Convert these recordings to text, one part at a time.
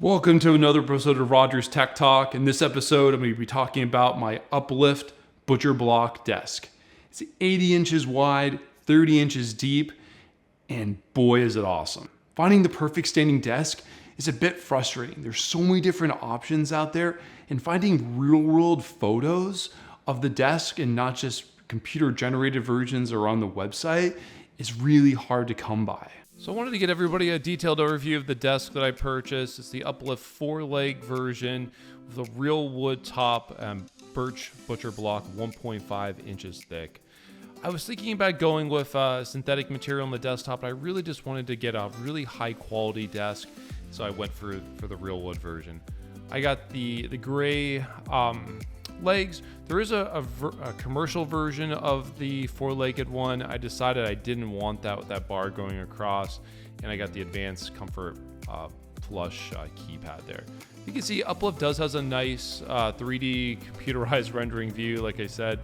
Welcome to another episode of Roger's Tech Talk. In this episode, I'm going to be talking about my Uplift Butcher Block desk. It's 80 inches wide, 30 inches deep, and boy is it awesome. Finding the perfect standing desk is a bit frustrating. There's so many different options out there, and finding real-world photos of the desk and not just computer-generated versions or on the website is really hard to come by. So I wanted to get everybody a detailed overview of the desk that I purchased. It's the Uplift 4-leg version with a real wood top and birch butcher block 1.5 inches thick. I was thinking about going with synthetic material on the desktop, but I really just wanted to get a really high quality desk, so I went for the real wood version. I got the gray legs. There is a commercial version of the 4-legged one. I decided I didn't want that with that bar going across, and I got the advanced comfort flush keypad there. You can see Uplift has a nice 3D computerized rendering view. Like I said,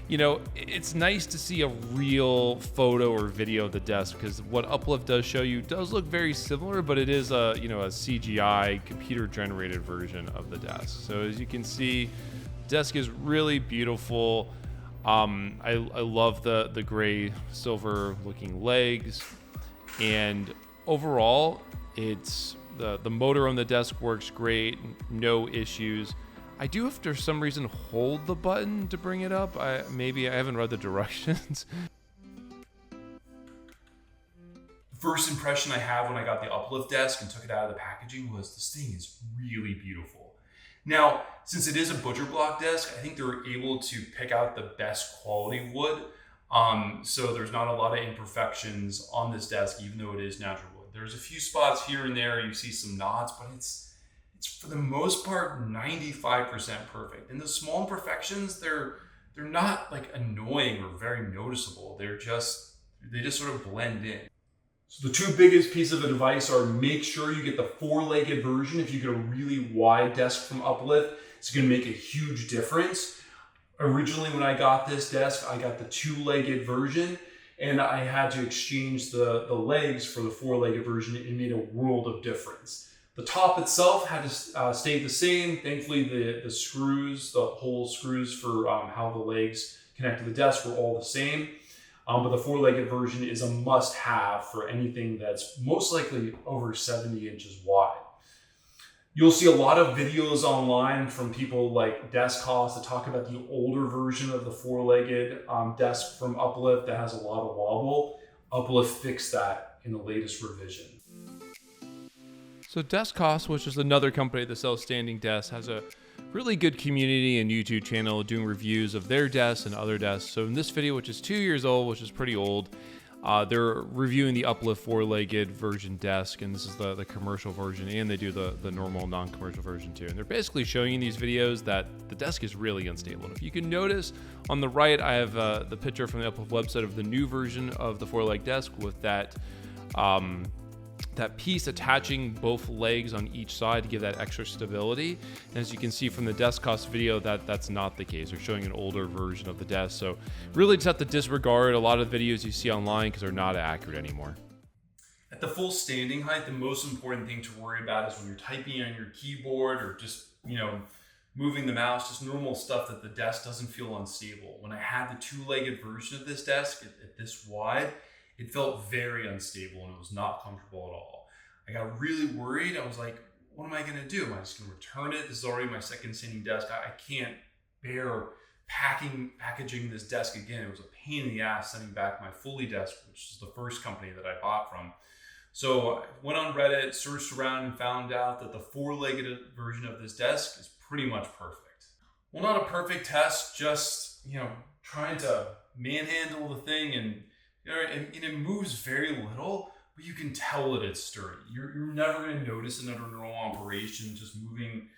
you know, it's nice to see a real photo or video of the desk, because what Uplift does show you does look very similar, but it is a CGI computer generated version of the desk. So as you can see, desk is really beautiful. I love the gray silver looking legs, and overall it's the motor on the desk works great, no issues. I do have to, for some reason, hold the button to bring it up. Maybe I haven't read the directions. The first impression I have when I got the Uplift desk and took it out of the packaging was this thing is really beautiful. Now, since it is a butcher block desk, I think they were able to pick out the best quality wood. So there's not a lot of imperfections on this desk, even though it is natural wood. There's a few spots here and there, you see some knots, but it's for the most part 95% perfect. And the small imperfections, they're not like annoying or very noticeable. They just sort of blend in. So the two biggest pieces of advice are make sure you get the 4-legged version. If you get a really wide desk from Uplift, it's going to make a huge difference. Originally, when I got this desk, I got the 2-legged version, and I had to exchange the legs for the 4-legged version. It made a world of difference. The top itself had to stay the same. Thankfully, the screws, the hole screws for how the legs connect to the desk were all the same. But the 4-legged version is a must-have for anything that's most likely over 70 inches wide. You'll see a lot of videos online from people like Desk Cost that talk about the older version of the 4-legged desk from Uplift that has a lot of wobble. Uplift fixed that in the latest revision. So Desk Cost, which is another company that sells standing desks, has a really good community and YouTube channel doing reviews of their desks and other desks. So in this video, which is 2 years old, which is pretty old, they're reviewing the Uplift 4-legged version desk, and this is the commercial version, and they do the normal non-commercial version too. And they're basically showing in these videos that the desk is really unstable. And if you can notice on the right, I have the picture from the Uplift website of the new version of the 4-leg desk with that piece attaching both legs on each side to give that extra stability. And as you can see from the Desk Cost video, that's not the case. They're showing an older version of the desk. So really just have to disregard a lot of videos you see online because they're not accurate anymore. At the full standing height, the most important thing to worry about is when you're typing on your keyboard or just, moving the mouse, just normal stuff, that the desk doesn't feel unstable. When I had the 2-legged version of this desk at this wide, it felt very unstable and it was not comfortable at all. I got really worried. I was like, what am I going to do? Am I just going to return it? This is already my second standing desk. I can't bear packaging this desk again. It was a pain in the ass sending back my Fully desk, which is the first company that I bought from. So I went on Reddit, searched around, and found out that the 4-legged version of this desk is pretty much perfect. Well, not a perfect test, just trying to manhandle the thing, and it moves very little, but you can tell that it's sturdy. You're never going to notice it under normal operation, just moving,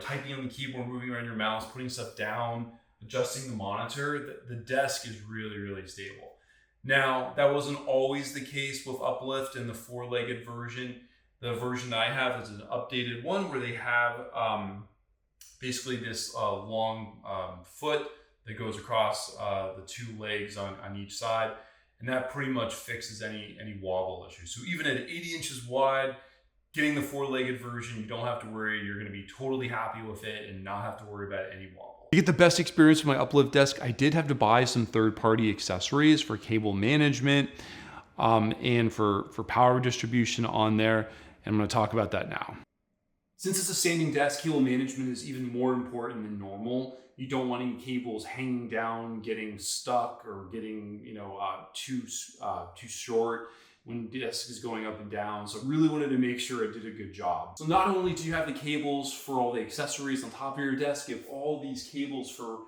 typing on the keyboard, moving around your mouse, putting stuff down, adjusting the monitor. The desk is really, really stable. Now, that wasn't always the case with Uplift and the 4-legged version. The version that I have is an updated one where they have basically this long foot that goes across the 2 legs on each side. And that pretty much fixes any wobble issue. So even at 80 inches wide, Getting the four-legged version, you don't have to worry. You're going to be totally happy with it and not have to worry about any wobble. To get the best experience with my Uplift Desk, I did have to buy some third-party accessories for cable management and for power distribution on there. And I'm going to talk about that now. Since it's a standing desk, cable management is even more important than normal. You don't want any cables hanging down, getting stuck, or getting too short when the desk is going up and down. So I really wanted to make sure I did a good job. So not only do you have the cables for all the accessories on top of your desk, you have all these cables for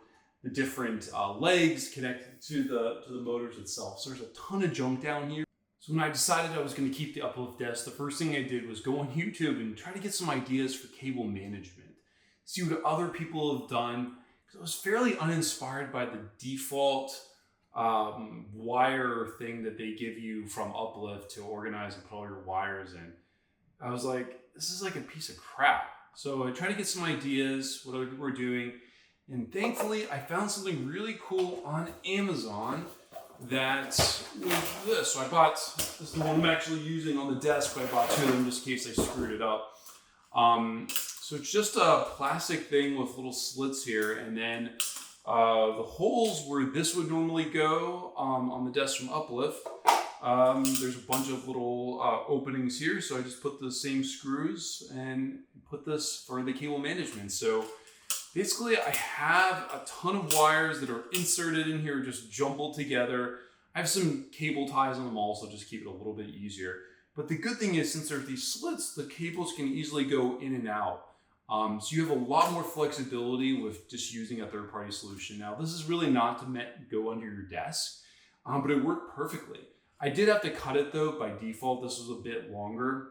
the different legs connected to the motors itself. So there's a ton of junk down here. So when I decided I was going to keep the Uplift Desk, the first thing I did was go on YouTube and try to get some ideas for cable management. See what other people have done. Because I was fairly uninspired by the default wire thing that they give you from Uplift to organize and put all your wires in. I was like, this is like a piece of crap. So I tried to get some ideas, what other people were doing, and thankfully I found something really cool on Amazon that was this. So I bought, this is the one I'm actually using on the desk, but I bought two of them just in case I screwed it up. So it's just a plastic thing with little slits here, and then the holes where this would normally go on the desk from Uplift, there's a bunch of little openings here. So I just put the same screws and put this for the cable management. So basically I have a ton of wires that are inserted in here, just jumbled together. I have some cable ties on them also, just keep it a little bit easier. But the good thing is, since there's these slits, the cables can easily go in and out. So you have a lot more flexibility with just using a third-party solution. Now, this is really not to go under your desk, but it worked perfectly. I did have to cut it though. By default, this was a bit longer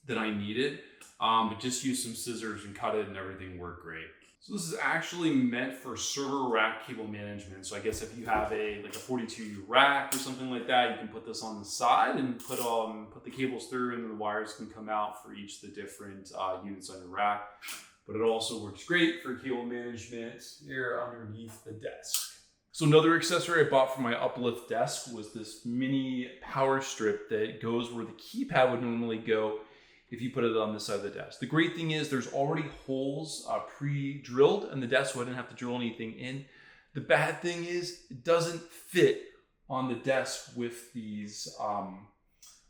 than I needed, but just use some scissors and cut it and everything worked great. So this is actually meant for server rack cable management. So I guess if you have like a 42U rack or something like that, you can put this on the side and put the cables through, and the wires can come out for each of the different units on your rack. But it also works great for cable management here underneath the desk. So another accessory I bought for my Uplift Desk was this mini Powerstrip that goes where the keypad would normally go if you put it on this side of the desk. The great thing is there's already holes pre-drilled in the desk, so I didn't have to drill anything in. The bad thing is it doesn't fit on the desk with these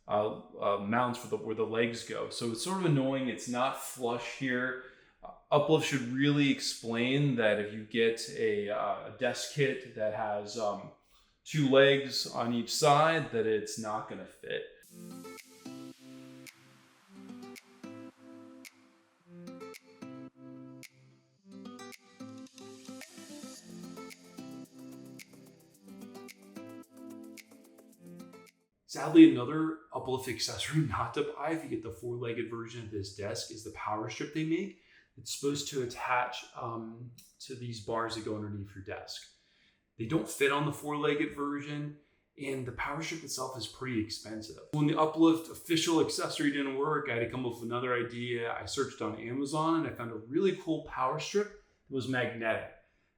mounts for where the legs go. So it's sort of annoying. It's not flush here. Uplift should really explain that if you get a desk kit that has two legs on each side, that it's not gonna fit. Sadly, another Uplift accessory not to buy if you get the four-legged version of this desk is the Powerstrip they make. It's supposed to attach to these bars that go underneath your desk. They don't fit on the four-legged version, and the Powerstrip itself is pretty expensive. When the Uplift official accessory didn't work, I had to come up with another idea. I searched on Amazon and I found a really cool Powerstrip that was magnetic.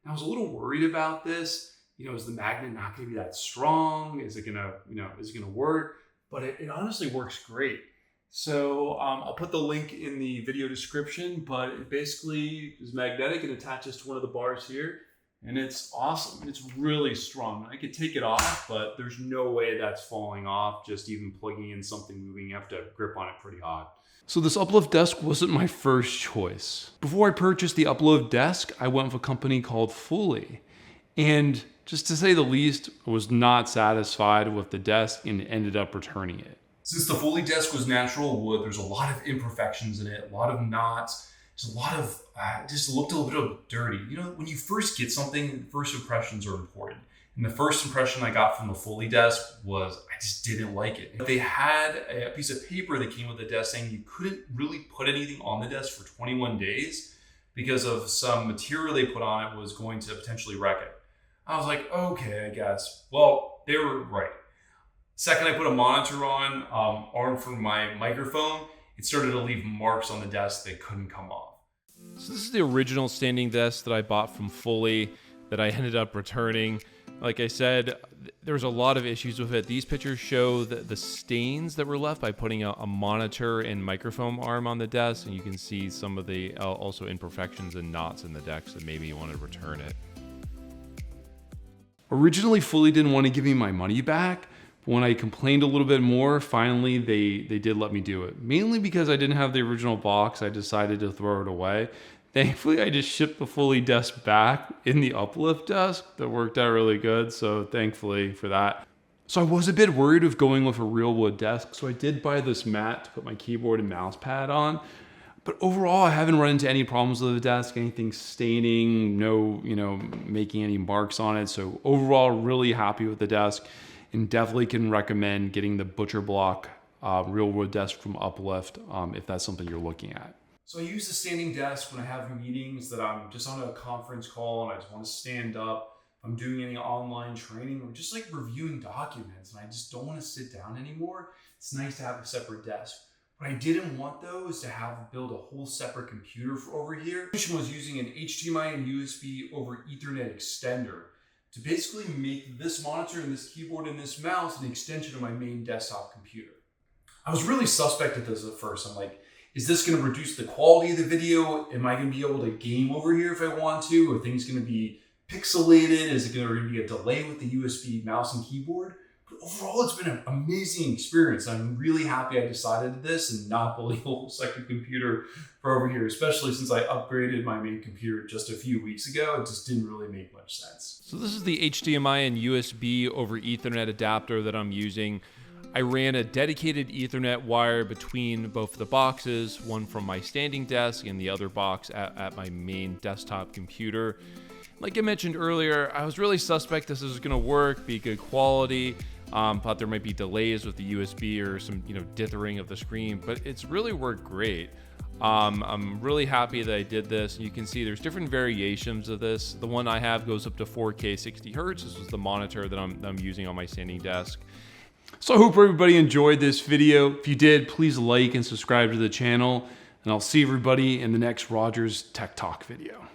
And I was a little worried about this. Is the magnet not going to be that strong? Is it gonna work? But it honestly works great. So I'll put the link in the video description, but it basically is magnetic and attaches to one of the bars here. And it's awesome. And it's really strong. I could take it off, but there's no way that's falling off. Just even plugging in something moving, you have to grip on it pretty hard. So this Uplift Desk wasn't my first choice. Before I purchased the Uplift Desk, I went with a company called Fully. And just to say the least, I was not satisfied with the desk and ended up returning it. Since the Fully desk was natural wood, there's a lot of imperfections in it, a lot of knots, just a lot of, just looked a little bit dirty. When you first get something, first impressions are important. And the first impression I got from the Fully desk was I just didn't like it. They had a piece of paper that came with the desk saying you couldn't really put anything on the desk for 21 days because of some material they put on it was going to potentially wreck it. I was like, okay, I guess. Well, they were right. Second, I put a monitor on, armed for my microphone, it started to leave marks on the desk that couldn't come off. So this is the original standing desk that I bought from Fully that I ended up returning. Like I said, there's a lot of issues with it. These pictures show the stains that were left by putting a monitor and microphone arm on the desk, and you can see some of the also imperfections and knots in the deck, so maybe you want to return it. Originally, Fully didn't want to give me my money back. When I complained a little bit more, finally they did let me do it. Mainly because I didn't have the original box, I decided to throw it away. Thankfully, I just shipped the Fully desk back in the Uplift desk. That worked out really good, so thankfully for that. So I was a bit worried of going with a real wood desk, so I did buy this mat to put my keyboard and mouse pad on. But overall, I haven't run into any problems with the desk, anything staining, no, making any marks on it. So overall, really happy with the desk, and definitely can recommend getting the Butcher Block real wood desk from Uplift if that's something you're looking at. So I use the standing desk when I have meetings that I'm just on a conference call and I just want to stand up. If I'm doing any online training or just like reviewing documents and I just don't want to sit down anymore, it's nice to have a separate desk. What I didn't want though is to build a whole separate computer for over here. The solution was using an HDMI and USB over Ethernet extender to basically make this monitor and this keyboard and this mouse an extension of my main desktop computer. I was really suspect at this at first. I'm like, is this going to reduce the quality of the video? Am I going to be able to game over here if I want to? Are things going to be pixelated? Is it going to be a delay with the USB mouse and keyboard? But overall, it's been an amazing experience. I'm really happy I decided this and not building a whole second computer for over here, especially since I upgraded my main computer just a few weeks ago. It just didn't really make much sense. So this is the HDMI and USB over Ethernet adapter that I'm using. I ran a dedicated Ethernet wire between both the boxes, one from my standing desk and the other box at my main desktop computer. Like I mentioned earlier, I was really suspect this was gonna work, be good quality. Thought there might be delays with the USB or some dithering of the screen, but it's really worked great. I'm really happy that I did this. You can see there's different variations of this. The one I have goes up to 4K 60 Hertz. This is the monitor that I'm using on my standing desk. So I hope everybody enjoyed this video. If you did, please like and subscribe to the channel, and I'll see everybody in the next Rogers Tech Talk video.